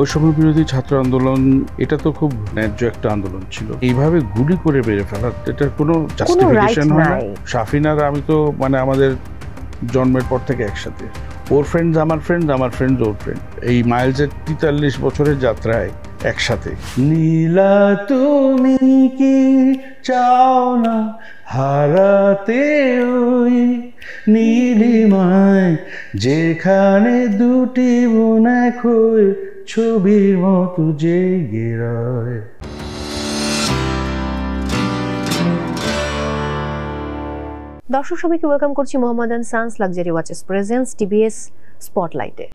বৈষম্য বিরোধী ছাত্র আন্দোলন এটা তো খুব ন্যায্য একটা আন্দোলন ছিল। এইভাবে গুলি করে মেরে ফেলা এটার কোনো জাস্টিফিকেশন হয় না। শাফিন আর আমি তো মানে আমাদের জন্মের পর থেকে একসাথে, ওর ফ্রেন্ডস আমার ফ্রেন্ড, আমার ফ্রেন্ডস ওর ফ্রেন্ড। এই মাইলসের 43 বছরের যাত্রায় একসাথে। নীলা তুমি কি চাও না হারাতে ওই নীলিমায়, যেখানে দুটি বোন এক হয়ে ছবির মতো জেগে রয়। দর্শক সবাইকে ওয়েলকাম করছি Mohammedan sons luxury watches presents TBS স্পটলাইটে।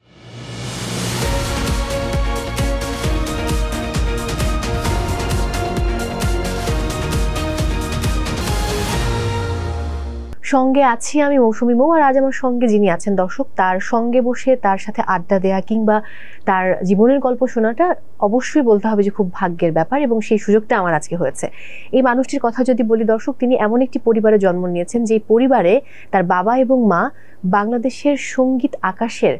সঙ্গে আছি আমি মৌসুমী মৌ, আর আজ আমার সঙ্গে যিনি আছেন দর্শক, তার সঙ্গে বসে তার সাথে আড্ডা দেয়া কিংবা তার জীবনের গল্প শোনাটা অবশ্যই বলতে হবে যে খুব ভাগ্যের ব্যাপার, এবং সেই সুযোগটা আমার আজকে হয়েছে। এই মানুষটির কথা যদি বলি দর্শক, তিনি এমন একটি পরিবারে জন্ম নিয়েছেন যে পরিবারে তার বাবা এবং মা বাংলাদেশের সঙ্গীত আকাশের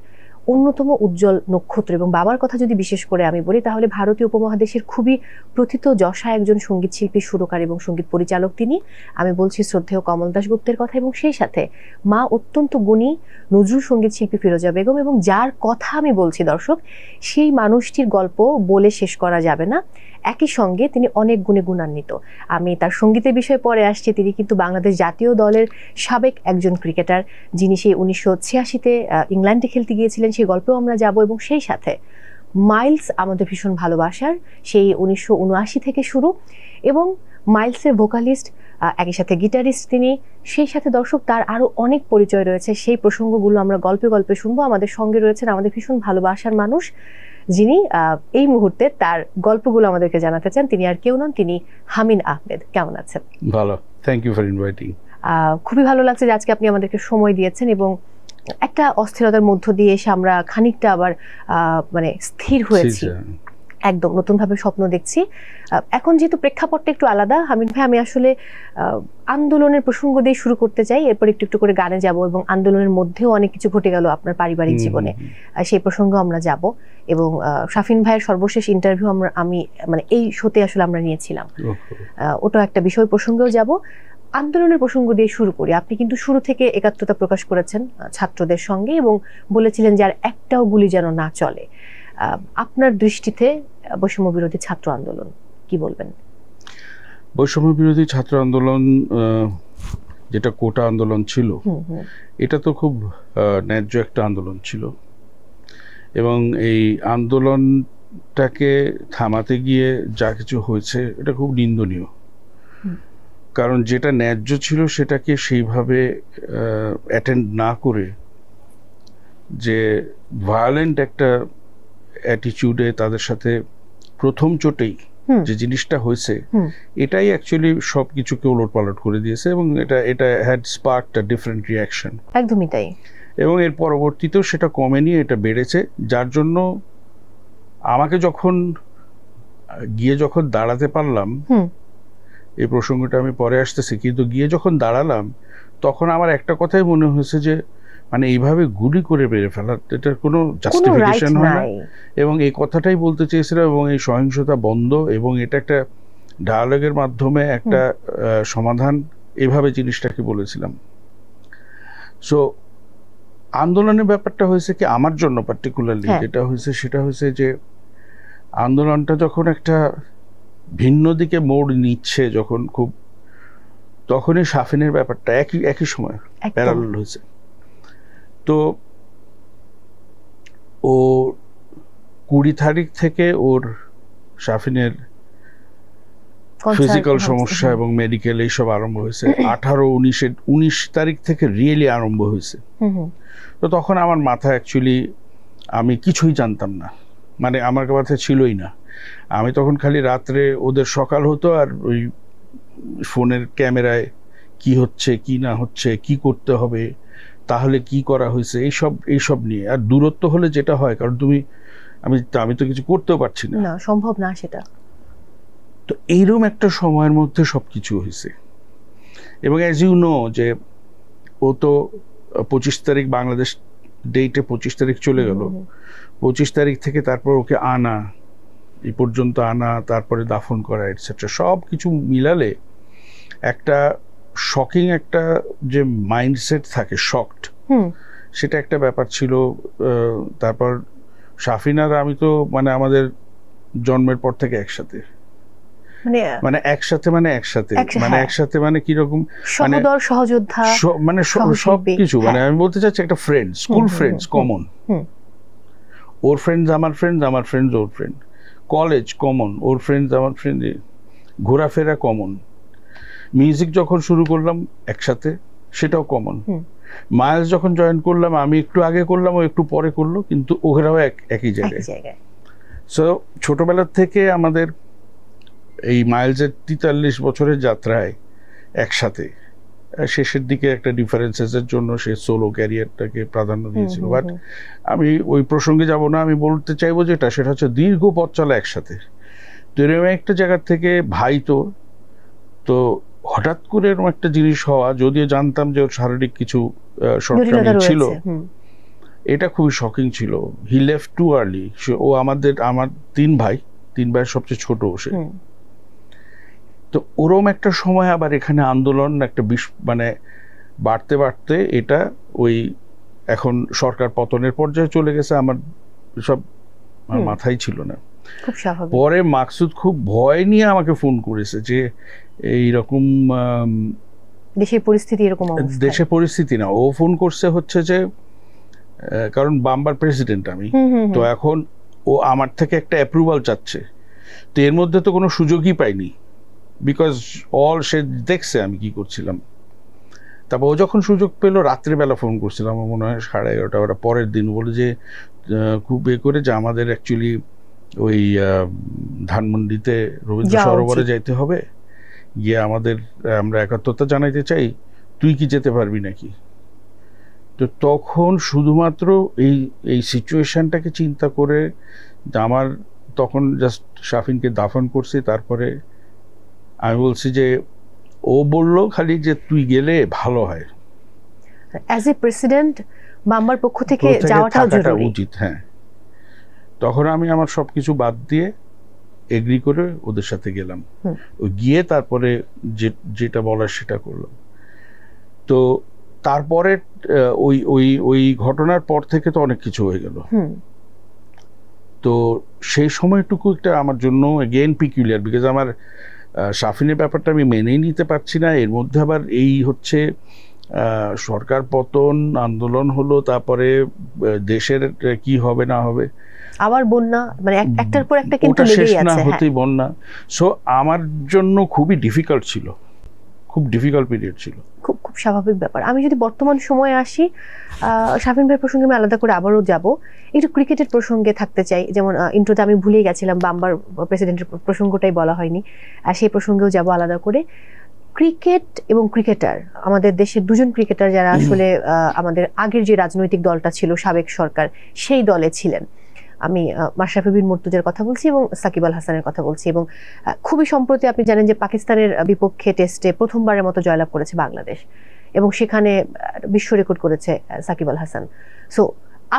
অন্যতম উজ্জ্বল নক্ষত্র, এবং বাবার কথা যদি বিশেষ করে আমি বলি তাহলে ভারতীয় উপমহাদেশের খুবই প্রথিতযশা একজন সঙ্গীত শিল্পী, সুরকার এবং সঙ্গীত পরিচালক তিনি। আমি বলছি শ্রদ্ধেয় কমল দাশগুপ্তের কথা, এবং সেই সাথে মা অত্যন্ত গুণী নজরুল সঙ্গীত শিল্পী ফিরোজা বেগম, এবং যার কথা আমি বলছি দর্শক, সেই মানুষটির গল্প বলে শেষ করা যাবে না। একই সঙ্গে তিনি অনেক গুণে গুণান্বিত। আমি তার সঙ্গীতের বিষয়ে পরে আসছি। তিনি কিন্তু বাংলাদেশ জাতীয় দলের সাবেক একজন ক্রিকেটার, যিনি সেই 1986-তে ইংল্যান্ডে খেলতে গিয়েছিলেন, সেই গল্পেও আমরা যাব। এবং সেই সাথে মাইলস আমাদের ভীষণ ভালোবাসার, সেই 1979 থেকে শুরু, এবং মাইলসের ভোকালিস্ট, একই সাথে গিটারিস্ট তিনি। সেই সাথে দর্শক তার আরো অনেক পরিচয় রয়েছে, সেই প্রসঙ্গগুলো আমরা গল্পে গল্পে শুনবো। আমাদের সঙ্গে রয়েছেন আমাদের ভীষণ ভালোবাসার মানুষ, যিনি এই মুহূর্তে তার গল্পগুলো আমাদেরকে জানাতে চান। তিনি আর কেউ নন, তিনি হামিন আহমেদ। কেমন আছেন? ভালো, থ্যাংক ইউ ফর ইনভাইটিং। খুবই ভালো লাগছে যে আজকে আপনি আমাদেরকে সময় দিয়েছেন, এবং একটা অস্থিরতার মধ্য দিয়ে এসে আমরা খানিকটা আবার মানে স্থির হয়েছি, একদম নতুন ভাবে স্বপ্ন দেখছি। এখন যেহেতু প্রেক্ষাপটটা একটু আলাদা, হামিন ভাই, আমি আসলে আন্দোলনের প্রসঙ্গ দিয়ে শুরু করতে চাই, এরপর একটু একটু করে গানে যাব, এবং আন্দোলনের মধ্যেও অনেক কিছু ঘটে গেল আপনার পারিবারিক জীবনে, সেই প্রসঙ্গে আমরা যাব। এবং শাফিন ভাইয়ের সর্বশেষ ইন্টারভিউ আমি মানে এই শোতে আসলে আমরা নিয়েছিলাম, ওটা একটা বিষয় প্রসঙ্গেও যাব। আন্দোলনের প্রসঙ্গ দিয়ে শুরু করি। আপনি কিন্তু শুরু থেকে একাত্মতা প্রকাশ করেছেন ছাত্রদের সঙ্গে, এবং বলেছিলেন যে আর একটাও গুলি যেন না চলে। আপনার দৃষ্টিতে বৈষম্য বিরোধী ছাত্র আন্দোলন কি বলবেন? বৈষম্য বিরোধী ছাত্র আন্দোলন যেটা কোটা আন্দোলন ছিল, এটা তো খুব ন্যায্য একটা আন্দোলন ছিল, এবং এই আন্দোলনটাকে থামাতে গিয়ে যা কিছু হয়েছে এটা খুব নিন্দনীয়। কারণ যেটা ন্যায্য ছিল সেটাকে সেইভাবে অ্যাটেন্ড না করে, যে ভায়োলেন্ট একটা অ্যাটিটিউডে তাদের সাথে প্রথম চোটেই যে জিনিসটা হয়েছে, এটাই অ্যাকচুয়ালি সব কিছুকে ওলটপালট করে দিয়েছে, এবং এটা had sparked a different reaction. একদমই তাই। এবং এর পরবর্তীতেও সেটা কমেনি, এটা বেড়েছে, যার জন্য আমাকে যখন দাঁড়াতে পারলাম, এই প্রসঙ্গটা আমি পরে আসতেছি, কিন্তু গিয়ে যখন দাঁড়ালাম তখন আমার একটা কথাই মনে হয়েছে যে মানে এইভাবে গুলি করে মেরে ফেলা এটার কোনো জাস্টিফিকেশন হয় না, এবং এই কথাটাই বলতে চেয়েছিলাম। এবং এই সহিংসতা বন্ধ, এবং এটা একটা ডায়ালগের মাধ্যমে একটা সমাধান, এভাবে জিনিসটাকে বলেছিলাম। সো আন্দোলনের ব্যাপারটা হয়েছে কি আমার জন্য পার্টিকুলারলি যেটা হয়েছে সেটা হয়েছে যে আন্দোলনটা যখন একটা ভিন্ন দিকে মোড় নিচ্ছে, যখন খুব তখনই শাফিনের ব্যাপারটা একই সময় প্যারালাল হয়েছে। তো ও 20 তারিখ থেকে ওর শাফিনের ফিজিক্যাল সমস্যা এবং মেডিকেল এইসব আরম্ভ হয়েছে। 18-19 তারিখ থেকে রিয়েলি আরম্ভ হয়েছে। তো তখন আমার মাথা অ্যাকচুয়ালি আমি কিছুই জানতাম না, মানে আমার মাথায় ছিলই না। আমি তখন খালি রাত্রে ওদের সকাল হতো আর ওই ফোনের ক্যামেরায় কি হচ্ছে কি না হচ্ছে, কি করতে হবে, তাহলে কি করা হয়েছে, এইসব নিয়ে। আর দূরত্ব হলে যেটা হয়, কারণ আমি তো কিছু করতেও পারছি না, সম্ভব না সেটা। তো এইরকম একটা সময়ের মধ্যে সবকিছু হয়েছে। এবং অ্যাজ ইউ নো যে ও তো 25 তারিখ বাংলাদেশ ডেটে 25 তারিখ চলে গেল, 25 তারিখ থেকে তারপর ওকে আনা, এই পর্যন্ত আনা, তারপরে দাফন করা এটসেট্রা, সব কিছু মিলালে একটা শকিং একটা যে মাইন্ডসেট থাকে, শকড, সেটা একটা ব্যাপার ছিল। তারপর শাফিনার আমি তো মানে আমাদের জন্মের পর থেকে একসাথে, মানে একসাথে মানে কিরকম, সহোদর সহযোদ্ধা, মানে সবকিছু, মানে আমি বলতে চাচ্ছি একটা ফ্রেন্ড, স্কুল ফ্রেন্ডস কমন, ওর ফ্রেন্ডস আমার ফ্রেন্ডস, আমার ফ্রেন্ডস ওর ফ্রেন্ড, কলেজ কমন, ওর ফ্রেন্ডস আমার ফ্রেন্ড, ঘোরাফেরা কমন, মিউজিক যখন শুরু করলাম একসাথে সেটাও কমন, মাইলস যখন জয়েন করলাম আমি একটু আগে করলাম, ও একটু পরে করলো, কিন্তু ওরাও একই জায়গায়। সো ছোটবেলার থেকে আমাদের এই মাইলসের 43 বছরের যাত্রায় একসাথে, শেষের দিকে একটা ডিফারেন্সেসের জন্য সে সোলো ক্যারিয়ারটাকে প্রাধান্য দিয়েছিল। বাট আমি ওই প্রসঙ্গে যাব না, আমি বলতে চাইবো যেটা, সেটা হচ্ছে দীর্ঘ পথ চলা একসাথে। তো এরকম একটা জায়গার থেকে ভাই তো হঠাৎ করে এরকম একটা জিনিস হওয়া, যদিও জানতাম যে ওর শারীরিক কিছু শর্টকামিং ছিল, এটা খুবই শকিং ছিল। He left too early. ও আমার 3 ভাইয়ের সবচেয়ে ছোট সে। তো ওরম একটা সময় আবার এখানে আন্দোলন একটা মানে বাড়তে বাড়তে এটা ওই এখন সরকার পতনের পর্যায়ে চলে গেছে। আমার সব মাথায় ছিল না। পরে মাকসুদ খুব ভয় নিয়ে আমাকে ফোন করেছে যে এইরকম দেশের পরিস্থিতি, এরকম দেশের পরিস্থিতি না, ও ফোন করছে হচ্ছে যে, কারণ বাম্বার প্রেসিডেন্ট আমি, তো এখন ও আমার থেকে একটা অ্যাপ্রুভাল চাচ্ছে। তো এর মধ্যে তো কোনো সুযোগই পাইনি, বিকজ সে দেখছে আমি কি করছিলাম। তারপর ও যখন সুযোগ পেলো, রাত্রিবেলা ফোন করছিলাম, আমার মনে হয় 11:30 ওটা পরের দিন, বলে যে খুব করে যে আমাদের অ্যাকচুয়ালি ওই ধানমন্ডিতে রবীন্দ্র সরোবরে যাইতে হবে, গিয়ে আমরা একাত্মতা জানাইতে চাই, তুই কি যেতে পারবি নাকি? তো তখন শুধুমাত্র এই সিচুয়েশনটাকে চিন্তা করে আমার তখন জাস্ট শাফিনকে দাফন করছি। তারপরে আমি বলছি যে, ও বলল খালি যে তুই গেলে ভালো হয়, অ্যাজ এ প্রেসিডেন্ট বাম্বার পক্ষ থেকে যাওয়াটাও জরুরি, উচিত। হ্যাঁ, তখন আমি আমার সবকিছু বাদ দিয়ে এগ্রি করে ওদের সাথে গেলাম। গিয়ে তারপরে যেটা বলার সেটা করলাম। তো তারপরে ওই ঘটনার পর থেকে তো অনেক কিছু হয়ে গেল। তো সেই সময়টুকু একটা আমার জন্য এগেইন পিকুলিয়ার, বিকজ আমার শাফিনের ব্যাপারটা আমি মেনেই নিতে পারছি না। এর মধ্যে আবার এই হচ্ছে সরকার পতন, আন্দোলন হলো, তারপরে দেশের কি হবে না হবে, আবার বন্যা, মানে একটার পর একটা কিন্তু লেগেই আছে, না হতেই বন্যা। সো আমার জন্য খুবই ডিফিকাল্ট ছিল, খুব ডিফিকাল্ট পিরিয়ড ছিল। খুব স্বাভাবিক ব্যাপার। আমি যদি বর্তমান সময়ে আসি, শাফিন ভাই প্রসঙ্গে আমি আলাদা করে আবারও যাব, একটু ক্রিকেটের প্রসঙ্গে থাকতে চাই। যেমন ইন্ট্রোতে আমি ভুলেই গেছিলাম, বাম্বার প্রেসিডেন্টের প্রসঙ্গটাই বলা হয়নি, সেই প্রসঙ্গেও যাব আলাদা করে। ক্রিকেট এবং ক্রিকেটার, আমাদের দেশের দুজন ক্রিকেটার যারা আসলে আমাদের আগের যে রাজনৈতিক দলটা ছিল, সাবেক সরকার, সেই দলে ছিলেন। আমি মাশরাফি বিন মুর্তজার কথা বলছি এবং সাকিব আল হাসানের কথা বলছি। এবং খুবই সম্প্রতি আপনি জানেন যে পাকিস্তানের বিপক্ষে টেস্টে প্রথমবারের মতো জয়লাভ করেছে বাংলাদেশ, এবং সেখানে বিশ্ব রেকর্ড করেছে সাকিব আল হাসান। সো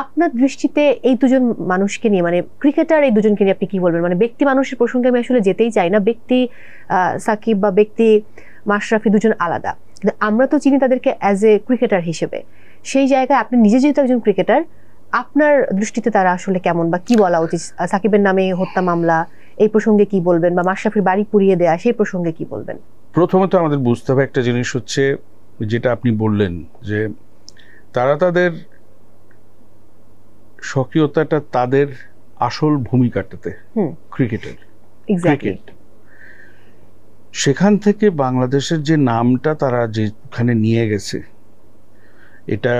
আপনার দৃষ্টিতে এই দুজন মানুষকে নিয়ে, মানে ক্রিকেটার এই দুজনকে নিয়ে আপনি কি বলবেন? মানে ব্যক্তি মানুষের প্রসঙ্গে আমি আসলে যেতেই চাই না, ব্যক্তি সাকিব বা ব্যক্তি মাশরাফি দুজন আলাদা, কিন্তু আমরা তো চিনি তাদেরকে অ্যাজ এ ক্রিকেটার হিসেবে। সেই জায়গায় আপনি নিজে যেহেতু একজন ক্রিকেটার, আপনার দৃষ্টিতে তারা আসলে কেমন বা কি বলা উচিত? সাকিবের নামে হত্যা মামলা, এই প্রসঙ্গে কি বলবেন? বা মাশরাফির বাড়ি পুড়িয়ে দেয়া, সেই প্রসঙ্গে কি বলবেন? প্রথমত আমাদের বুঝতে হবে একটা জিনিস হচ্ছে, যেটা আপনি বললেন যে তারা তাদের সক্রিয়তাটা তাদের আসল ভূমিকাটাতে, ক্রিকেটের, ক্রিকেট, সেখান থেকে বাংলাদেশের যে নামটা তারা যেখানে নিয়ে গেছে, এটা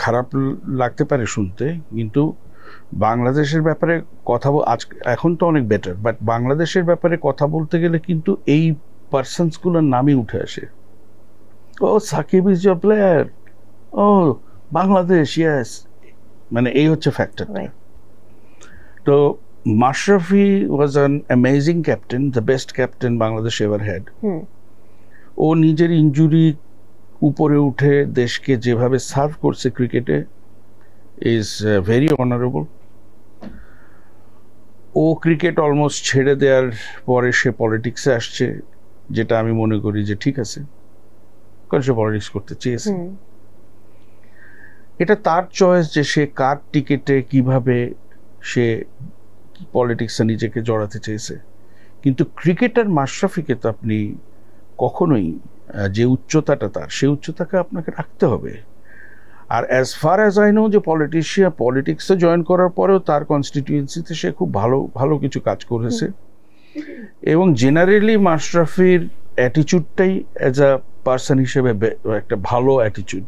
খারাপ লাগতে পারে শুনতে, কিন্তু বাংলাদেশের ব্যাপারে কথা এখন তো অনেক বেটার, বাট বাংলাদেশের ব্যাপারে কথা বলতে গেলে কিন্তু এই পার্সনসগুলোর নামই উঠে আসে। ও Shakib is your player, of Bangladesh, yes, মানে এই হচ্ছে ফ্যাক্টর। তো Mashrafe was an amazing captain, the best captain Bangladesh ever had. ও নিজের ইনজুরি উপরে উঠে দেশকে যেভাবে সার্ভ করছে ক্রিকেটে, ইজ ভেরি অনারেবল। ও ক্রিকেট অলমোস্ট ছেড়ে দেওয়ার পরে সে পলিটিক্সে আসছে, যেটা আমি মনে করি যে ঠিক আছে, কারণ সে পলিটিক্স করতে চেয়েছে। এটা তার চয়েস যে সে কার টিকেটে কিভাবে সে পলিটিক্সে নিজেকে জড়াতে চেয়েছে। কিন্তু ক্রিকেটার মাশরাফিকে তো আপনি কখনোই যে উচ্চতাটা তার, সেই উচ্চতাকে আপনাকে রাখতে হবে। আর as far as I know যে পলিটিক্সে জয়েন করার পরেও তার কনস্টিটিউয়েন্সিতে সে খুব ভালো ভালো কিছু কাজ করেছে। এবং জেনারেলি মাশরাফির অ্যাটিচিউডটাই অ্যাজ আ পার্সন হিসেবে একটা ভালো অ্যাটিচিউড,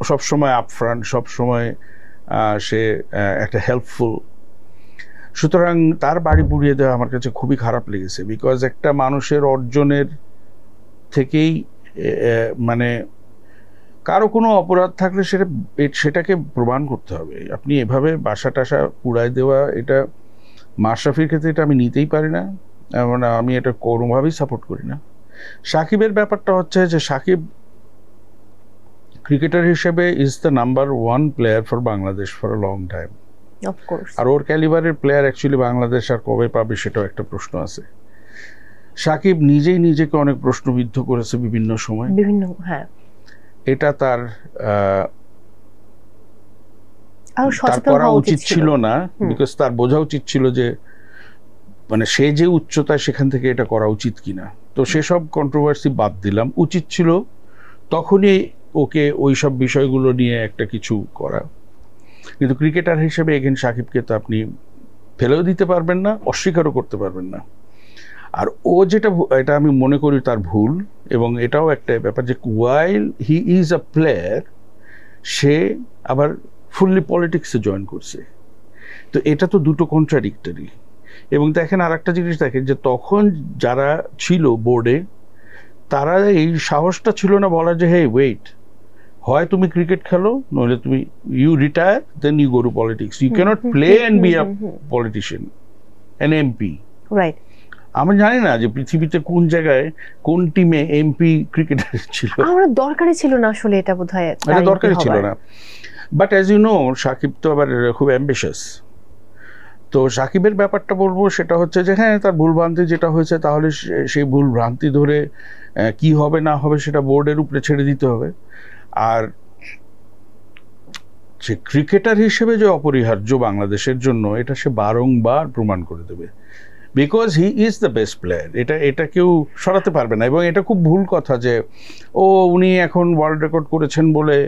সবসময় আপফ্রন্ট, সবসময় সে একটা হেল্পফুল। সুতরাং তার বাড়ি পুড়িয়ে দেওয়া আমার কাছে খুবই খারাপ লেগেছে, বিকজ একটা মানুষের অর্জনের থেকেই মানে কারো কোনো অপরাধ থাকলে সেটাকে প্রমাণ করতে হবে। আপনি এভাবে বাসা টাসা পুড়ায় দেওয়া, এটা মাশরাফির ক্ষেত্রে এটা আমি নিতেই পারি না, মানে আমি এটা কোনোভাবেই সাপোর্ট করি না। সাকিবের ব্যাপারটা হচ্ছে যে সাকিব ক্রিকেটার হিসেবে is the number 1 player for Bangladesh for a long time. আর ওর ক্যালিবারের প্লেয়ার অ্যাকচুয়ালি বাংলাদেশ আর কবে পাবে সেটাও একটা প্রশ্ন আছে। সাকিব নিজেই নিজেকে অনেক প্রশ্নবিদ্ধ করেছে বিভিন্ন সময়, হ্যাঁ, এটা তার করা উচিত ছিল না, বিকজ তার বোঝা উচিত ছিল যে মানে সে যে উচ্চতায় সেখান থেকে এটা করা উচিত কিনা। তো সেসব কন্ট্রোভার্সি বাদ দিলাম, উচিত ছিল তখনই ওকে ওই সব বিষয়গুলো নিয়ে একটা কিছু করা। কিন্তু ক্রিকেটার হিসেবে এগেন সাকিবকে তো আপনি ফেলেও দিতে পারবেন না, অস্বীকারও করতে পারবেন না। আর ও যেটা, এটা আমি মনে করি তার ভুল, এবং এটাও একটা ব্যাপার যে ওয়াইল হি ইজ আ প্লেয়ার, সে আবার ফুললি পলিটিক্সে জয়েন করছে। তো এটা তো দুটো কন্ট্রাডিক্টরি। এবং দেখেন আর একটা জিনিস দেখেন যে তখন যারা ছিল বোর্ডে, তারা এই সাহসটা ছিল না বলার যে হে ওয়েট, হয় তুমি ক্রিকেট খেলো, নইলে তুমি you retire, then you go to politics. You can't play and be a politician, an MP. Right. আমি জানি না যে পৃথিবীতে কোন জায়গায় কোন টিমে এমপি ক্রিকেটার ছিল। আমার দরকারই ছিল না আসলে, এটা বোধহয় এটা দরকারই ছিল না। But as you know Shakib তো আবার খুব অ্যাম্বিশাস। তো সাকিবের ব্যাপারটা বলবো সেটা হচ্ছে যে হ্যাঁ, তার ভুলভ্রান্তি যেটা হয়েছে, তাহলে সেই ভুল ভ্রান্তি ধরে কি হবে না হবে সেটা বোর্ডের উপরে ছেড়ে দিতে হবে। আর সে ক্রিকেটার হিসেবে যে অপরিহার্য বাংলাদেশের জন্য, এটা সে বারংবার প্রমাণ করে দেবে, because he is the best player. এটা কেউ সরাতে পারবে না। এবং এটা খুব ভুল কথা যে উনি এখন ওয়ার্ল্ড রেকর্ড করেছেন বলে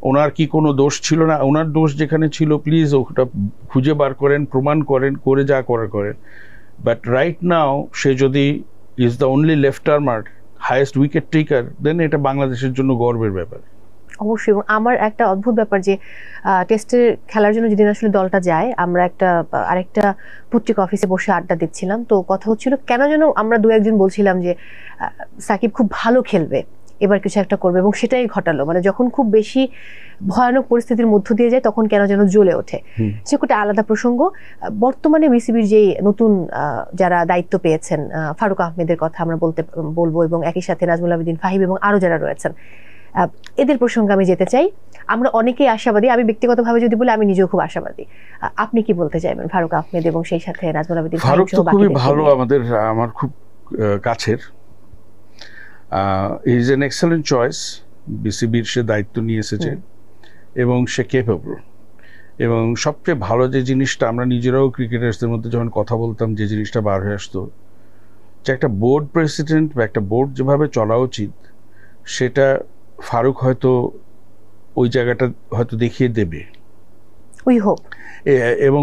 ওনার কি কোনো দোষ ছিল না। ওনার দোষ যেখানে ছিল প্লিজ ওটা খুঁজে বার করেন, প্রমাণ করেন, করে যা করেন। বাট রাইট নাও সে যদি is the only left armer highest wicket taker, then এটা বাংলাদেশের জন্য গর্বের ব্যাপার। অবশ্যই। এবং আমার একটা অদ্ভুত ব্যাপার যে টেস্টের খেলার জন্য যেদিন আসলে দলটা যায়, আমরা আরেকটা পত্রিকা অফিসে বসে আড্ডা দিচ্ছিলাম, তো কথা হচ্ছিল কেন যেন আমরা দু একজন বলছিলাম যে সাকিব খুব ভালো খেলবে, এবার কিছু একটা করবে, এবং সেটাই ঘটালো। মানে যখন খুব বেশি ভয়ানক পরিস্থিতির মধ্য দিয়ে যায় তখন কেন যেন জ্বলে ওঠে। সে একটা আলাদা প্রসঙ্গ। বর্তমানে বিসিবির যেই নতুন যারা দায়িত্ব পেয়েছেন, ফারুক আহমেদের কথা আমরা বলবো, এবং একই সাথে নাজমুল আবেদিন ফাহিম এবং আরো যারা রয়েছেন, এদের প্রসঙ্গে আমি যেতে চাই। আমরা অনেকেই আশাবাদী, আমি ব্যক্তিগতভাবে যদি বলি আমি নিজেও খুব আশাবাদী। আপনি কি বলতে চাইবেন ফারুক আহমেদ এবং সেই সাথে নাজমুল আবেদিন? ফারুক তো খুবই ভালো, আমার খুব কাছের। Is an excellent choice. বিসিবির সে দায়িত্ব নিয়ে এসেছে এবং সে কেপেবল। এবং সবচেয়ে ভালো যে জিনিসটা, আমরা নিজেরাও ক্রিকেটার্সদের মধ্যে যখন কথা বলতাম, যে জিনিসটা বার হয়ে আসতো, যে একটা বোর্ড প্রেসিডেন্ট বা একটা বোর্ড যেভাবে চলা উচিত, সেটা ফারুক হয়তো ওই জায়গাটা হয়তো দেখিয়ে দেবে। এবং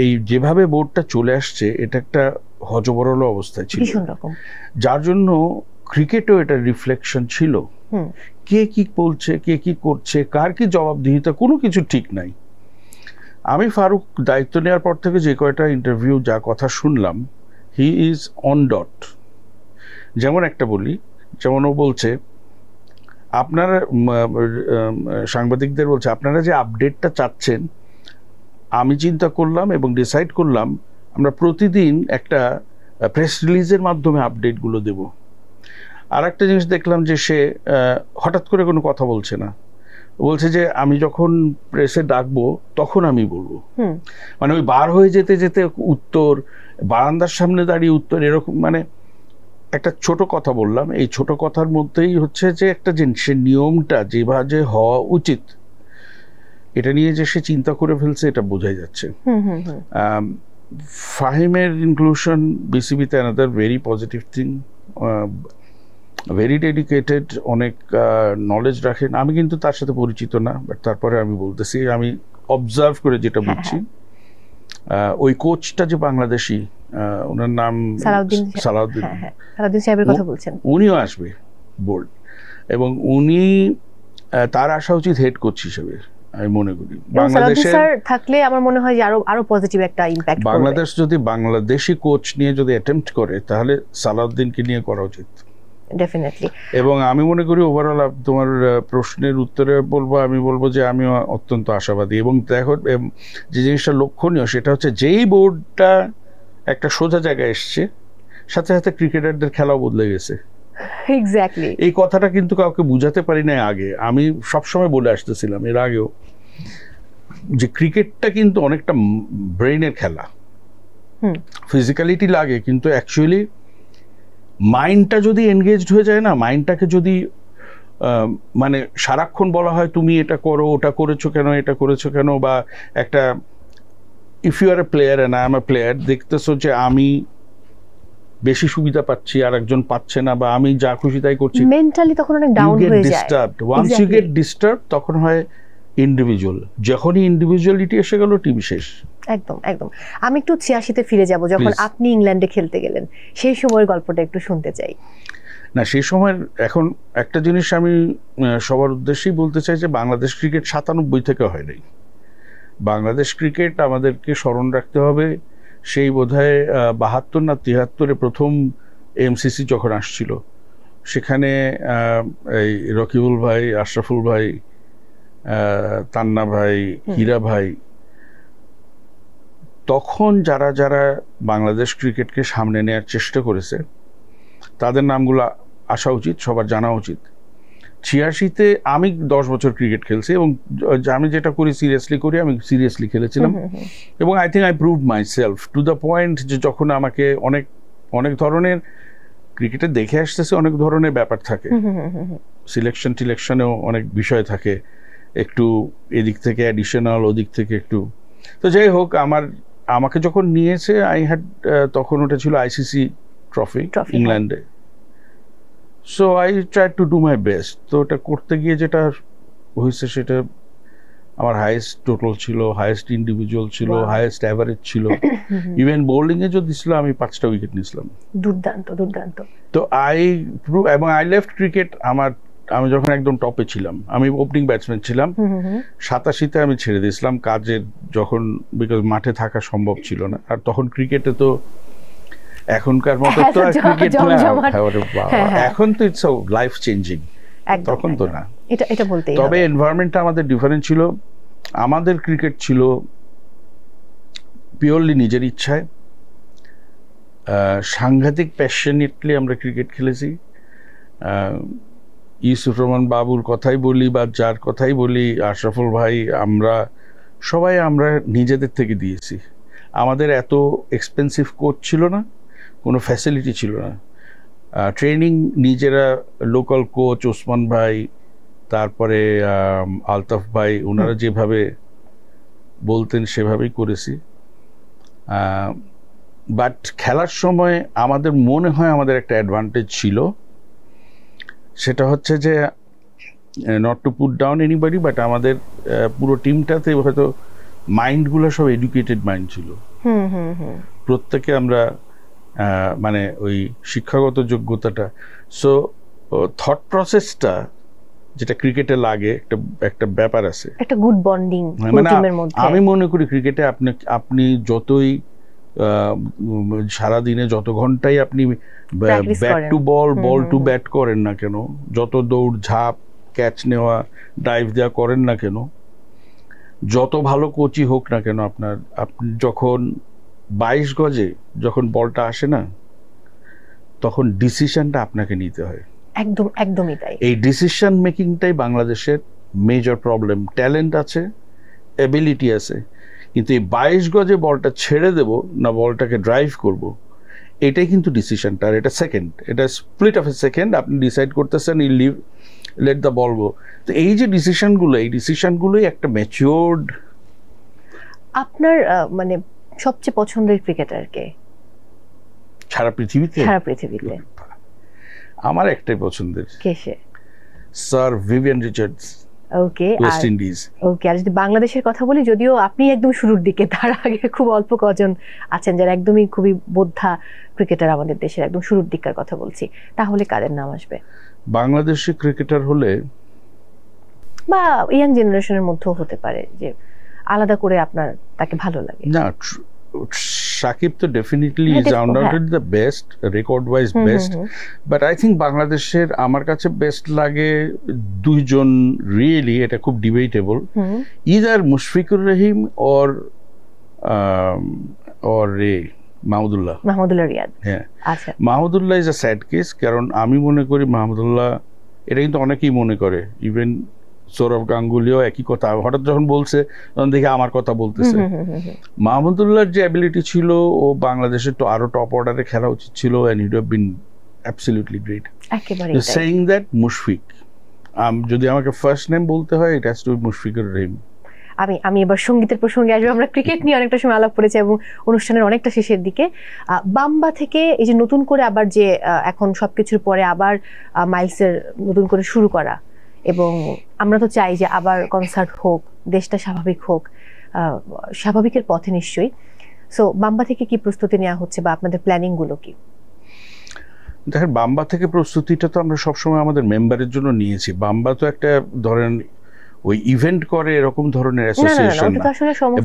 এই যেভাবে বোর্ডটা চলে আসছে, এটা একটা হযবরল অবস্থায় ছিল, যার জন্য ক্রিকেটও এটা রিফ্লেকশন ছিল। কে কি বলছে, কে কি করছে, কার কি জবাবদিহিতা, কোনো কিছু ঠিক নাই। আমি ফারুক দায়িত্ব নেওয়ার পর থেকে যে কয়টা ইন্টারভিউ, যা কথা শুনলাম, হি ইজ অন ডট। যেমন একটা বলি, যেমন ও বলছে, আপনারা সাংবাদিকদের বলছে, আপনারা যে আপডেটটা চাচ্ছেন, আমি চিন্তা করলাম এবং ডিসাইড করলাম আমরা প্রতিদিন একটা প্রেস রিলিজের মাধ্যমে আপডেটগুলো দেব। আর একটা জিনিস দেখলাম যে সে হঠাৎ করে কোনো কথা বলছে না, ও বলছে যে আমি যখন প্রেসে ডাকবো তখন আমি বলবো। মানে ওই বার হয়ে যেতে যেতে উত্তর, বারান্দার সামনে দাঁড়িয়ে উত্তর, এরকম মানে একটা ছোট কথা বললাম। এই ছোট কথার মধ্যেই হচ্ছে যে একটা সে নিয়মটা যেভাবে হওয়া উচিত এটা নিয়ে যে সে চিন্তা করে ফেলছে এটা বোঝাই যাচ্ছে। ফাহিমের ইনক্লুশন বিসিবিতে another very positive thing, very dedicated, অনেক নলেজ রাখেন। আমি কিন্তু তার সাথে পরিচিত না, বাট তারপরে আমি বলতেছি আমি অবজার্ভ করে যেটা বুঝছি ওই কোচটা যে বাংলাদেশি, ওনার নাম সালাউদ্দিন সাহেবের কথা বলছেন, উনিও আসবে বোর্ড, এবং উনি তার আসা উচিত হেড কোচ হিসেবে আমি মনে করি। বাংলাদেশের থাকলে আমার মনে হয় যে আরো পজিটিভ একটা ইমপ্যাক্ট করবে। বাংলাদেশ যদি বাংলাদেশি কোচ নিয়ে যদি অ্যাটেম্প্ট করে তাহলে সালাউদ্দিনকে নিয়ে করা উচিত ডেফিনেটলি। এবং আমি মনে করি ওভারঅল তোমার প্রশ্নের উত্তরে আমি বলবো যে আমি অত্যন্ত আশাবাদী। এবং দেখো যে জিনিসটা লক্ষণীয় সেটা হচ্ছে যেই বোর্ডটা একটা সোজা জায়গায় এসছে, সাথে সাথে ক্রিকেটারদের খেলাও বদলে গেছে। এক্স্যাক্টলি, এই কথাটা কিন্তু কাউকে বুঝাতে পারি না আগে। আমি সবসময় বলে আসতেছিলাম এর আগেও যে ক্রিকেটটা কিন্তু অনেকটা ব্রেইনের খেলা, ফিজিক্যালিটি লাগে, কিন্তু অ্যাকচুয়ালি মাইন্ডটা যদি এনগেজড হয়ে যায় না, মাইন্ডটাকে যদি মানে সারাক্ষণ বলা হয় তুমি এটা করো, ওটা করেছো কেন, এটা করেছো কেন, বা একটা if you are a player and I am a player, দেখতেছো যে আমি বেশি সুবিধা পাচ্ছি আর একজন পাচ্ছে না, বা আমি যা খুশি তাই করছি, মেন্টালি তখন অনেক ডাউন হয়ে যায়। ওয়ান্স ইউ গেট ডিস্টার্ব তখন হয় ইন্ডিভিজুয়াল, যখনই ইন্ডিভিজুয়ালিটি এসে গেল টিম শেষ। একদম একদম। আমি একটু ৮৬-তে ফিরে যাব, যখন আপনি ইংল্যান্ডে খেলতে গেলেন, সেই সময়ের গল্পটা একটু শুনতে চাই। না, সেই সময় এখন একটা জিনিস আমি সবার উদ্দেশ্যেই বলতে চাই যে বাংলাদেশ ক্রিকেট ৯৭ থেকে হয় নাই। বাংলাদেশ ক্রিকেট আমাদেরকে স্মরণ রাখতে হবে সেই বোধহয় ৭২ না ৭৩-এ প্রথম এমসিসি যখন আসছিল, সেখানে এই রকিবুল ভাই, আশরাফুল ভাই, তান্না ভাই, হীরা ভাই, তখন যারা যারা বাংলাদেশ ক্রিকেটকে সামনে নেওয়ার চেষ্টা করেছে তাদের নামগুলো আসা উচিত, সবার জানা উচিত। ৮৬-তে আমি ১০ বছর ক্রিকেট খেলছি, এবং আমি যেটা করি সিরিয়াসলি করি, আমি সিরিয়াসলি খেলেছিলাম, এবং I think I proved my self to the point যে যখন আমাকে অনেক অনেক ধরনের ক্রিকেটে দেখে আসতেছে, অনেক ধরনের ব্যাপার থাকে, টিলেকশনেও অনেক বিষয় থাকে, একটু এদিক থেকে অ্যাডিশনাল, ওদিক থেকে একটু। তো যাই হোক, আমাকে যখন নিয়েছে তখন ওটা ছিল আইসিসি ট্রফি ইংল্যান্ডে। So I try to do my best. তো ওটা করতে গিয়ে যেটা হয়েছে সেটা আমার হাইয়েস্ট টোটাল ছিল, হাইয়েস্ট ইন্ডিভিজুয়াল ছিল, হাইয়েস্ট অ্যাভারেজ ছিল। ইভেন বোলিং এ যদি ছিল আমি ৫টা উইকেট নিয়েছিলাম। দুর্দান্ত দুর্দান্ত। তো এবং আই লেফট ক্রিকেট আমি যখন একদম টপে ছিলাম, আমি ওপেনিং ব্যাটসম্যান ছিলাম। ৮৭-তে আমি ছেড়ে দিয়েছিলাম কাজের, যখন বিকজ মাঠে থাকা সম্ভব ছিল না। আর তখন ক্রিকেটে তো এখনকার মতো তো আর ক্রিকেট না, এখন তো ইটস লাইফ চেঞ্জিং, তখন তো না। এটা বলতেই হবে। তবে এনভায়রনমেন্টটা আমাদের ডিফারেন্ট ছিল। আমাদের ক্রিকেট ছিল পিওরলি নিজের ইচ্ছায়, সাংঘাতিক প্যাশনেটলি আমরা ক্রিকেট খেলেছি। ইউসুফ রহমান বাবুর কথাই বলি বা যার কথাই বলি, আশরাফুল ভাই, আমরা সবাই আমরা নিজেদের থেকে দিয়েছি। আমাদের এত এক্সপেন্সিভ কোচ ছিল না, কোনো ফ্যাসিলিটি ছিল না। ট্রেনিং নিজেরা, লোকাল কোচ ওসমান ভাই, তারপরে আলতাফ ভাই, ওনারা যেভাবে বলতেন সেভাবেই করেছি। বাট খেলার সময় আমাদের মনে হয় আমাদের একটা অ্যাডভান্টেজ ছিল, সেটা হচ্ছে যে not to put down anybody, but আমাদের পুরো টিমটাতে হয়তো মাইন্ডগুলো সব এডুকেটেড মাইন্ড ছিল। প্রত্যেকে আমরা মানে ওই শিক্ষাগত যোগ্যতাটা, সো থট প্রসেসটা যেটা ক্রিকেটে লাগে, একটা ব্যাপার আছে, একটা গুড বন্ডিং টিমের মধ্যে। আমি মনে করি ক্রিকেটে আপনি যতই সারা দিনে যত ঘন্টাই আপনি ব্যাট টু বল টু ব্যাট করেন না কেন, যত দৌড় ঝাঁপ, ক্যাচ নেওয়া, ডাইভ দেওয়া করেন না কেন, যত ভালো কোচই হোক না কেন, আপনি যখন 22 গজে যখন বলটা আসে না, তখন ডিসিশনটা আপনাকে নিতে হয়। একদমই তাই। এই ডিসিশন মেকিংটাই বাংলাদেশের মেজর প্রবলেম। ট্যালেন্ট আছে, এবিলিটি আছে, কিন্তু এই 22 গজে বলটা ছেড়ে দেব না বলটাকে ড্রাইভ করব, এটাই কিন্তু ডিসিশনটা। আর এটা সেকেন্ড, এটা স্প্লিট অফ এ সেকেন্ড, আপনি ডিসাইড করতেছেন you leave, let the ball go. তো এই যে ডিসিশনগুলো, এই ডিসিশনগুলোই একটা ম্যাচিওরড। আপনার মানে সবচেয়ে পছন্দের ক্রিকেটার কে সারা পৃথিবীতে? সারা পৃথিবীতে আমার একটাই পছন্দের, কে সে? Sir Vivian Richards, okay. West Indies. Okay, আর যদি বাংলাদেশের কথা বলি, যদিও আপনি একদম শুরুর দিকে, তার আগে খুব অল্প কজন আছেন যারা একদমই খুবই বোদ্ধা ক্রিকেটার আমাদের দেশের, একদম শুরুর দিককার কথা বলছি, তাহলে কাদের নাম আসবে? বাংলাদেশি ক্রিকেটার হলে, বা ইয়াং জেনারেশনের মধ্যেও হতে পারে, যে আলাদা করে আপনার তাকে ভালো লাগে। না, সাকিব তো definitely is undoubted the best, record wise best, but I think বাংলাদেশের আমার কাছে বেস্ট লাগে দুইজন রিয়েলি, এটা খুব debatable, either Mushfiqur Rahim or Mahmudullah Riyad. হ্যাঁ, আচ্ছা, Mahmudullah is a sad case, কারণ আমি মনে করি মাহমুদুল্লাহ, এটা কিন্তু অনেকেই মনে করে, ইভেন সৌরভ গাঙ্গুলিও একই কথা, হঠাৎ যখন বলছে তখন দেখে আমার কথা বলতেছে। মাহমুদুল্লাহর যে অ্যাবিলিটি ছিল, ও বাংলাদেশের তো আরো টপ অর্ডারে খেলা উচিত ছিল, and it have been absolutely great. একেবারে সেইং দ্যাট মুশফিক, যদি আমাকে ফার্স্ট নেম বলতে হয়, it has to be Mushfiqur Rahim. আমি এবার সঙ্গীতের প্রসঙ্গে আসবো। আমরা ক্রিকেট নিয়ে অনেকটা সময় আলাপ করেছি এবং অনুষ্ঠানের অনেকটা শেষের দিকে। বাম্বা থেকে এই যে নতুন করে আবার যে এখন সবকিছুর পরে আবার মাইলসের নতুন করে শুরু করা, এবং আমরা তো চাই যে আবার কনসার্ট হোক, দেশটা স্বাভাবিক হোক, স্বাভাবিকের পথে নিশ্চয়ই। সো বাম্বা থেকে কি প্রস্তুতি নেওয়া হচ্ছে বা আপনাদের প্ল্যানিং গুলো কি? দেখেন, বাম্বা থেকে প্রস্তুতিটা তো আমরা সবসময় আমাদের মেম্বারের জন্য নিয়েছি। বাম্বা তো একটা ধরেন ওই ইভেন্ট করে এরকম ধরনের অ্যাসোসিয়েশন না,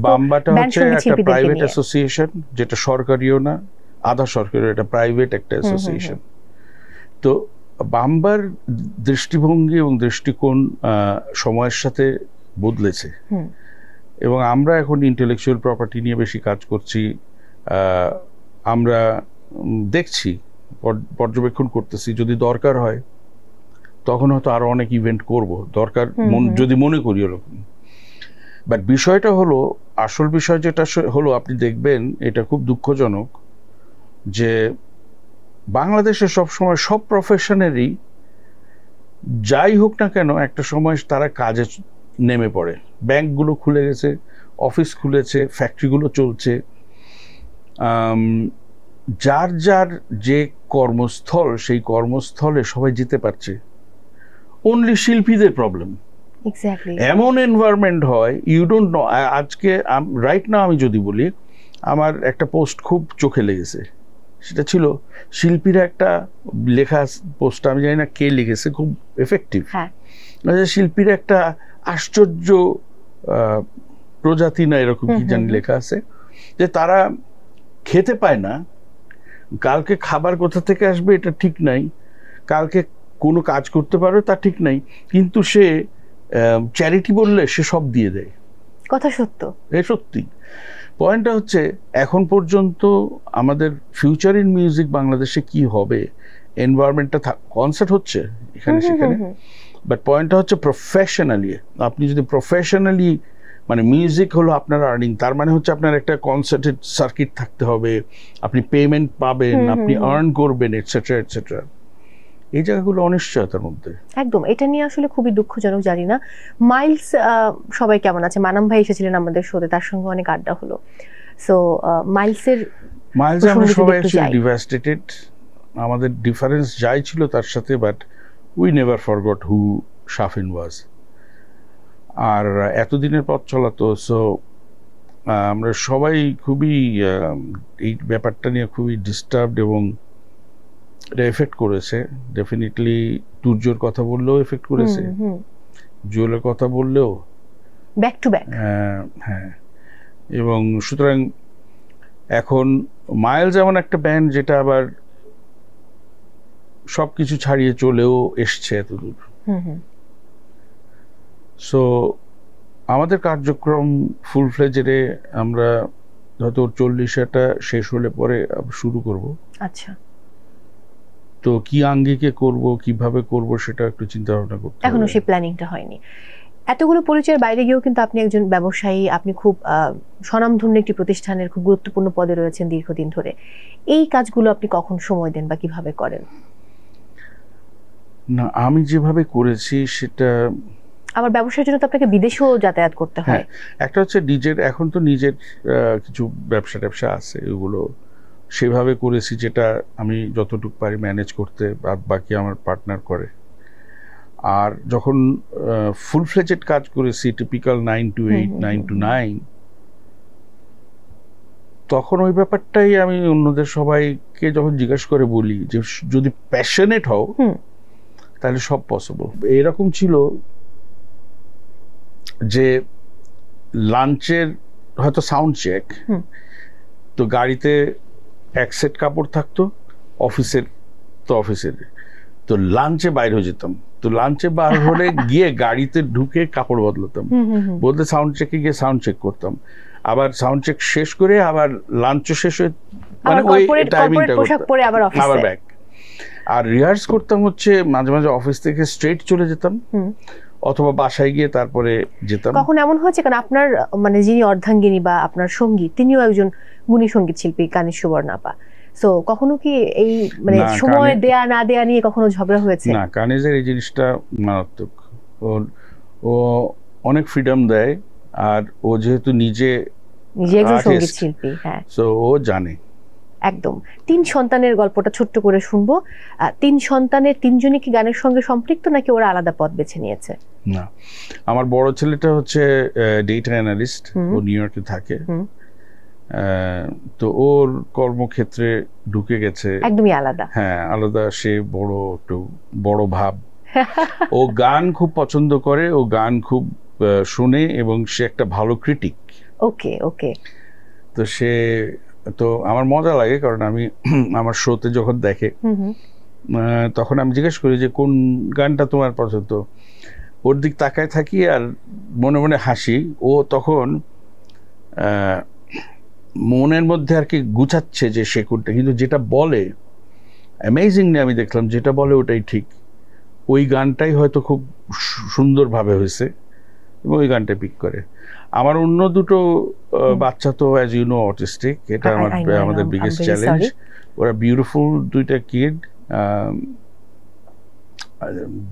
বাম্বাটা হচ্ছে একটা প্রাইভেট অ্যাসোসিয়েশন, যেটা সরকারিও না, আধা সরকারিও, এটা প্রাইভেট একটা অ্যাসোসিয়েশন। তো বাম্বার দৃষ্টিভঙ্গি এবং দৃষ্টিকোণ সময়ের সাথে বদলেছে, এবং আমরা এখন ইন্টেলেকচুয়াল প্রপার্টি নিয়ে বেশি কাজ করছি। আমরা দেখছি, পর্যবেক্ষণ করতেছি, যদি দরকার হয় তখন হয়তো আরো অনেক ইভেন্ট করব, দরকার যদি মনে করি ওরকম। বাট বিষয়টা হলো, আসল বিষয় যেটা হলো, আপনি দেখবেন এটা খুব দুঃখজনক যে বাংলাদেশে সবসময় সব প্রফেশনেরই যাই হোক না কেন একটা সময় তারা কাজে নেমে পড়ে। ব্যাংকগুলো খুলে গেছে, অফিস খুলেছে, ফ্যাক্টরিগুলো চলছে, যার যার যে কর্মস্থল, সেই কর্মস্থলে সবাই যেতে পারছে। অনলি শিল্পীদের প্রবলেম। এমন এনভায়রনমেন্ট হয়, ইউ ডোন্ট নো। আজকে রাইট নাও আমি যদি বলি, আমার একটা পোস্ট খুব চোখে লেগেছে, সেটা ছিল শিল্পীরা একটা লেখা পোস্ট, আমি জানি না কে লিখেছে, খুব এফেক্টিভ। শিল্পীরা একটা আশ্চর্য প্রজাতি না এরকম কি জানি লেখা আছে, যে তারা খেতে পায় না, কালকে খাবার কোথা থেকে আসবে এটা ঠিক নাই, কালকে কোনো কাজ করতে পারবে তা ঠিক নাই, কিন্তু সে চ্যারিটি বললে সে সব দিয়ে দেয়। কথা সত্য, এ সত্যি। পয়েন্টটা হচ্ছে, এখন পর্যন্ত আমাদের ফিউচার ইন মিউজিক বাংলাদেশে কি হবে, এনভায়রনমেন্টটা, কনসার্ট হচ্ছে এখানে সেখানে, বাট পয়েন্টটা হচ্ছে প্রফেশনালি, আপনি যদি প্রফেশনালি, মানে মিউজিক হলো আপনার আর্নিং, তার মানে হচ্ছে আপনার একটা কনসার্টের সার্কিট থাকতে হবে, আপনি পেমেন্ট পাবেন, আপনি আর্ন করবেন, এটসেট্রা এটসেট্রা। এই জায়গাগুলো অনিশ্চয়তার মধ্যে। একদম, এটা নিয়ে আসলে খুবই দুঃখজনক। জানি না মাইলস সবাই কেমন আছে? মানাম ভাই এসেছিলেন আমাদের শোতে, তার সঙ্গে অনেক আড্ডা হলো। সো মাইলস আমরা সবাই অ্যাকচুয়ালি ডিভাস্টেটেড। আমাদের ডিফারেন্স যাই ছিল তার সাথে, বাট উই নেভার ফরগট হু শাফিন ওয়াজ। আর এতদিনের পথ চলা তো, সো আমরা সবাই খুবই এই ব্যাপারটা নিয়ে খুবই ডিস্টার্বড, এবং এটা এফেক্ট করেছে ডেফিনেটলি। তুর্যর কথা বললেও এফেক্ট করেছে, জুয়েলের কথা বললেও, ব্যাক টু ব্যাক। হ্যাঁ, এবং সুতরাং এখন মাইলস এমন একটা ব্যান্ড যেটা আবার সবকিছু ছাড়িয়ে চলেও এসছে এতদূর। সো আমাদের কার্যক্রম ফুল ফ্লেজে আমরা হয়তো 40টা শেষ হলে পরে শুরু করব। আচ্ছা, তো কি আঙ্গিকে করব, কিভাবে করব, সেটা একটু চিন্তা ভাবনা করতে হবে। এখনো সেই প্ল্যানিংটা হয়নি। এতগুলো পরিচয়ের বাইরে গিয়েও কিন্তু আপনি একজন ব্যবসায়ী, আপনি খুব স্বনামধন্য একটি প্রতিষ্ঠানের খুব গুরুত্বপূর্ণ পদে রয়েছেন দীর্ঘদিন ধরে। এই কাজগুলো আপনি কখন সময় দেন বা কিভাবে করেন? না, আমি যেভাবে করেছি সেটা, আবার ব্যবসার জন্য তো আপনাকে বিদেশেও যাতায়াত করতে হয়। একটা হচ্ছে নিজের, এখন তো নিজের কিছু ব্যবসা আছে, ওগুলো সেভাবে করেছি যেটা আমি যতটুকু পারি ম্যানেজ করতে, বাকি আমার পার্টনার করে। আর যখন ফুল ফ্লেজেড কাজ করেছি, টিপিক্যাল 9 to 8, 9 to 9, তখন ওই ব্যাপারটাই আমি অন্যদের সবাইকে যখন জিজ্ঞাসা করে বলি যে যদি প্যাশনেট হও তাহলে সব পসিবল। এরকম ছিল যে লাঞ্চের হয়তো সাউন্ড চেক, তো গাড়িতে এক সেট কাপড় থাকতো, অফিসের তো লাঞ্চে বাইরে হয়ে যেতাম। তো লাঞ্চে বার হলে গিয়ে গাড়িতে ঢুকে কাপড় বদলাতাম, বলতে সাউন্ড চেকে গিয়ে সাউন্ড চেক করতাম, আবার সাউন্ড চেক শেষ করে আবার লাঞ্চও শেষ হয়ে, মানে ওই টাইমিংটা আবার ব্যাক। আর রিহার্স করতাম হচ্ছে মাঝে মাঝে অফিস থেকে স্ট্রেট চলে যেতাম, অথবা বাসায় গিয়ে তারপরে যেতাম। কখন এমন হয়েছে, কারণ আপনার মানে যিনি অর্ধাঙ্গিনী বা আপনার সঙ্গী, তিনিও একজন গুণী সঙ্গীত শিল্পী কানিজ সুবর্ণাপা, সো কখনো কি এই মানে সময় দেয়া না দেয়া নিয়ে কখনো ঝগড়া হয়েছে? না, কানিজের এই জিনিসটা মারাত্মক। ও অনেক ফ্রিডম দেয়, আর ও যেহেতু নিজে একজন সঙ্গীত শিল্পী, হ্যাঁ, সো ও জানে একদম। 3 সন্তানের গল্পটা ছোট্ট করে শুনবো। 3 সন্তানের 3জনই কি গানের সঙ্গে সম্পৃক্ত, নাকি ওরা আলাদা পথ বেছে নিয়েছে? না, আমার বড় ছেলেটা হচ্ছে ডেটা অ্যানালিস্ট, ও নিউ ইয়র্কে থাকে, তো ওর কর্মক্ষেত্রে ঢুকে গেছে একদমই আলাদা। হ্যাঁ, আলাদা। সে একটু বড় ভাব। ও গান খুব পছন্দ করে, ও গান খুব শুনে, এবং সে একটা ভালো ক্রিটিক। ওকে ওকে। তো আমার মজা লাগে, কারণ আমি আমার শোতে যখন দেখে তখন আমি জিজ্ঞেস করি যে কোন গানটা তোমার পছন্দ, ওর দিক তাকায় থাকি আর মনে মনে হাসি। ও তখন মনের মধ্যে আর কি গুছাচ্ছে যে সে কোনটা, কিন্তু যেটা বলে অ্যামেজিংলি আমি দেখলাম যেটা বলে ওটাই ঠিক। ওই গানটাই হয়তো খুব সুন্দরভাবে হয়েছে এবং ওই গানটা পিক করে। আমার অন্য দুটো বাচ্চা তো অ্যাজ ইউ নো অটিস্টিক, এটা আমাদের বিগেস্ট চ্যালেঞ্জ। ওরা বিউটিফুল দুইটা কিড,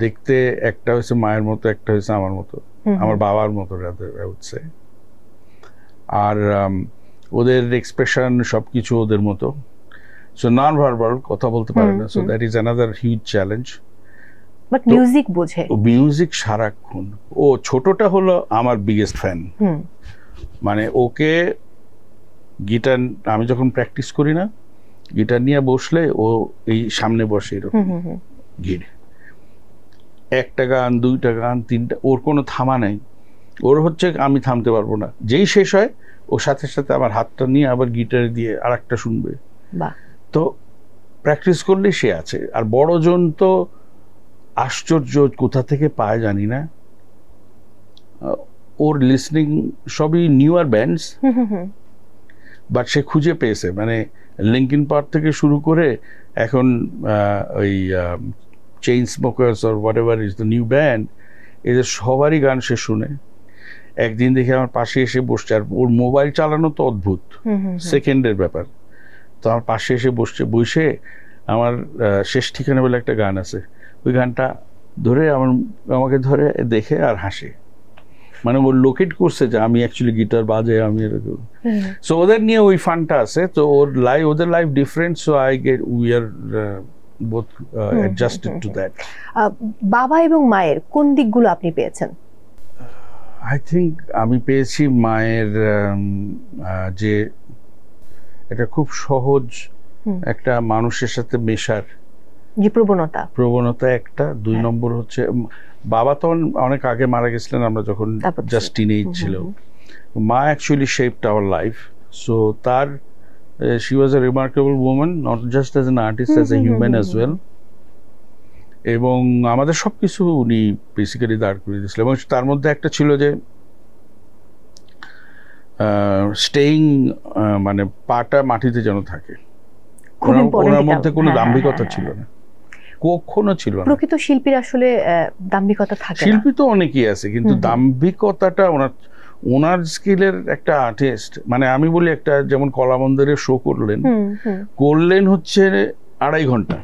দেখতে একটা হয়েছে মায়ের মতো, একটা হয়েছে আমার মতো, আমার বাবার মতো হচ্ছে। আর ওদের এক্সপ্রেশন সবকিছু ওদের মতো, সো নন ভার্বাল, কথা বলতে পারে না, so that is another huge challenge. But music বোঝে, মিউজিক সারাক্ষণ। ও ছোটটা হলো আমার বিগেস্ট ফ্যান, মানে ওকে গিটার, আমি যখন প্র্যাকটিস করি না, গিটার নিয়ে বসলে ও এই সামনে বসে এরকম গিয়ে একটা গান, দুইটা গান, তিনটা, ওর কোনো থামা নেই। ওর হচ্ছে আমি থামতে পারবো না, যেই শেষ হয় ওর সাথে সাথে আমার হাতটা নিয়ে আবার গিটারে দিয়ে আর একটা শুনবে। তো প্র্যাকটিস করলে সে আছে। আর বড়জন তো আশ্চর্য, কোথা থেকে পায় জানি না, ওর লিসনিং সবই নিউয়ার ব্যান্ডস, বাট সে খুঁজে পেয়েছে, মানে লিঙ্কিন পার্ক থেকে শুরু করে এখন ওই chain smokers or what ever is the new band, এদের সবারই গান সে শুনে। একদিন দেখে আমার পাশে এসে বসছে, আর ওর মোবাইল চালানো তো অদ্ভুত, সেকেন্ডের ব্যাপার। তো আমার পাশে এসে বসে আমার শেষ ঠিকানা বলে একটা গান আছে, ওই গানটা ধরে আমাকে ধরে দেখে আর হাসে, মানে ও লোকেট করছে যে আমি অ্যাকচুয়ালি গিটার বাজে, আমি এরকম। সো ওদের নিয়ে ওই ফানটা আছে। তো ওদের life different, so we are both adjusted to that. বাবা এবং মায়ের কোন দিকগুলো আপনি পেয়েছেন? আই থিঙ্ক আমি পেয়েছি মায়ের যে এটা খুব সহজ একটা মানুষের সাথে মেশার যে প্রবণতা একটা। 2 নম্বর হচ্ছে বাবা তো অনেক আগে মারা গেছিলেন, আমরা যখন জাস্ট টিনেজ ছিল। মা actually shaped our life, so তার she was a remarkable woman, not just as an artist, as a human as well. এবং আমাদের সবকিছু উনি বেসিক্যালি দাঁড় করে দিয়েছিলেন, এবং তার মধ্যে একটা ছিল যে স্টেইং, মানে পাটা মাটিতে যেন থাকে, ওনার মধ্যে কোনো দাম্ভিকতা ছিল না, কখনো ছিল না। প্রকৃত শিল্পীর আসলে দাম্ভিকতা থাকে না। শিল্পী তো অনেকেই আছে, কিন্তু দাম্ভিকতাটা ওনার স্কিলের একটা আর্টিস্ট, মানে আমি বলি একটা যেমন কলামন্দিরের শো করলেন হচ্ছে 2.5 ঘন্টা,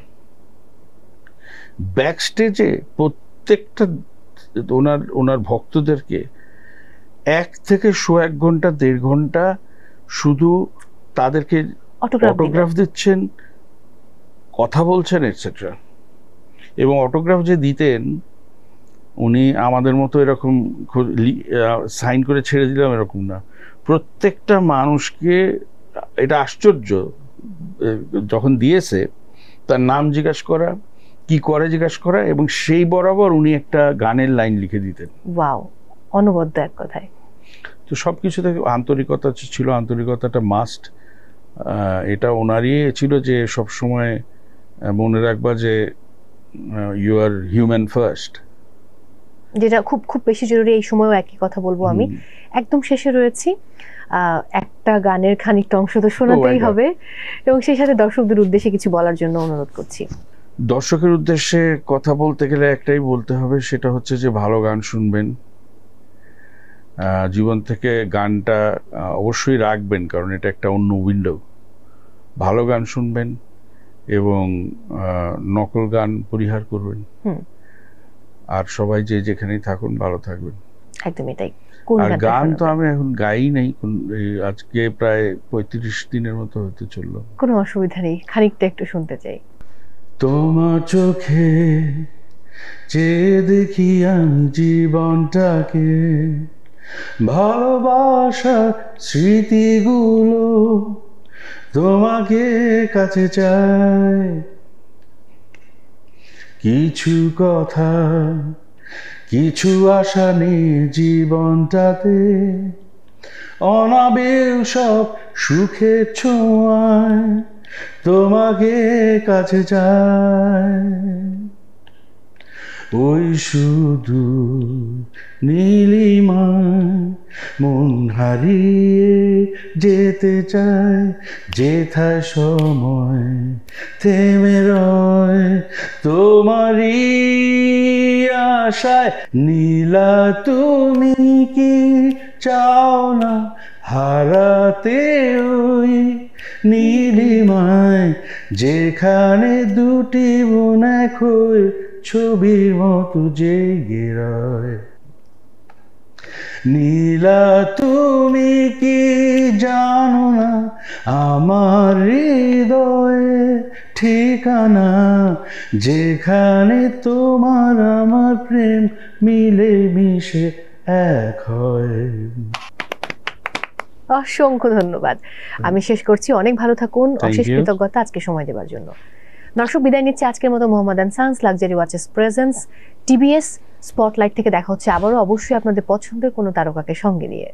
ব্যাক স্টেজে প্রত্যেকটা ওনার ভক্তদেরকে 1 থেকে 1.5 ঘন্টা 1.5 ঘন্টা শুধু তাদেরকে অটোগ্রাফ দিচ্ছেন, কথা বলছেন এটসেট্রা। এবং অটোগ্রাফ যে দিতেন উনি আমাদের মতো এরকম সাইন করে ছেড়ে দিলাম এরকম না, প্রত্যেকটা মানুষকে, এটা আশ্চর্য, যখন দিয়েছে তার নাম জিজ্ঞাসা করা, কি করে জিজ্ঞাসা করা, এবং সেই বরাবর উনি একটা গানের লাইন লিখে দিতেন। ওয়াও, অনবদ্য এক কথায়। তো সবকিছু থেকে আন্তরিকতা ছিল, আন্তরিকতাটা মাস্ট। এটা ওনারই ছিল যে সবসময় মনে রাখবা যে ইউ আর হিউম্যান ফার্স্ট, যেটা খুব খুব বেশি জরুরি এই সময়ও একই কথা বলবো আমি। একদম শেষে রয়েছি, একটা গানের খানিকটা অংশ তো শোনাতেই হবে, এবং সেই সাথে দর্শকদের উদ্দেশ্যে কিছু বলার জন্য অনুরোধ করছি। দর্শকের উদ্দেশ্যে কথা বলতে গেলে একটাই বলতে হবে, সেটা হচ্ছে যে ভালো গান শুনবেন, জীবন থেকে গানটা অবশ্যই রাখবেন, কারণ এটা একটা অন্য উইন্ডো। ভালো গান শুনবেন এবং নকল গান পরিহার করবেন, আর সবাই যে যেখানেই থাকুন ভালো থাকবেন। একদমই তাই। আর গান তো আমি এখন গাই নাই, আজকে প্রায় 35 দিনের মতো হতে চললো। কোনো অসুবিধা নেই, খানিকটা একটু শুনতে চাই। তোমার চোখে যে দেখি আমি জীবনটাকে, ভালোবাসার স্মৃতিগুলো তোমাকে কাছে চাই, কিছু কথা কিছু আশা নিয়ে জীবনটাতে, অনাবিল সব সুখের ছোঁয়ায় তোমাকে কাছে চাই। ওই শুধু নীলিমায় মন হারিয়ে যেতে চায়, যেথায় সময় থেমে রয় তোমারই আশায়। নীলা তুমি কি চাও না হারাতে ওই নীলিমায়, যেখানে দুটি বোন এক হয়ে ছবির মতো জেগে রয়। নীলা তুমি কি জানো না আমার হৃদয়ে ঠিকানা, যেখানে তোমার আমার প্রেম মিলে মিশে এক হয়। অসংখ্য ধন্যবাদ, আমি শেষ করছি। অনেক ভালো থাকুন, অশেষ কৃতজ্ঞতা আজকে সময় দেওয়ার জন্য। দর্শক, বিদায় নিচ্ছে আজকের মতো Mohammad Sans luxury watches presents TBS spotlight থেকে। দেখা হচ্ছে আবারও, অবশ্যই আপনাদের পছন্দের কোনো তারকাকে সঙ্গে নিয়ে।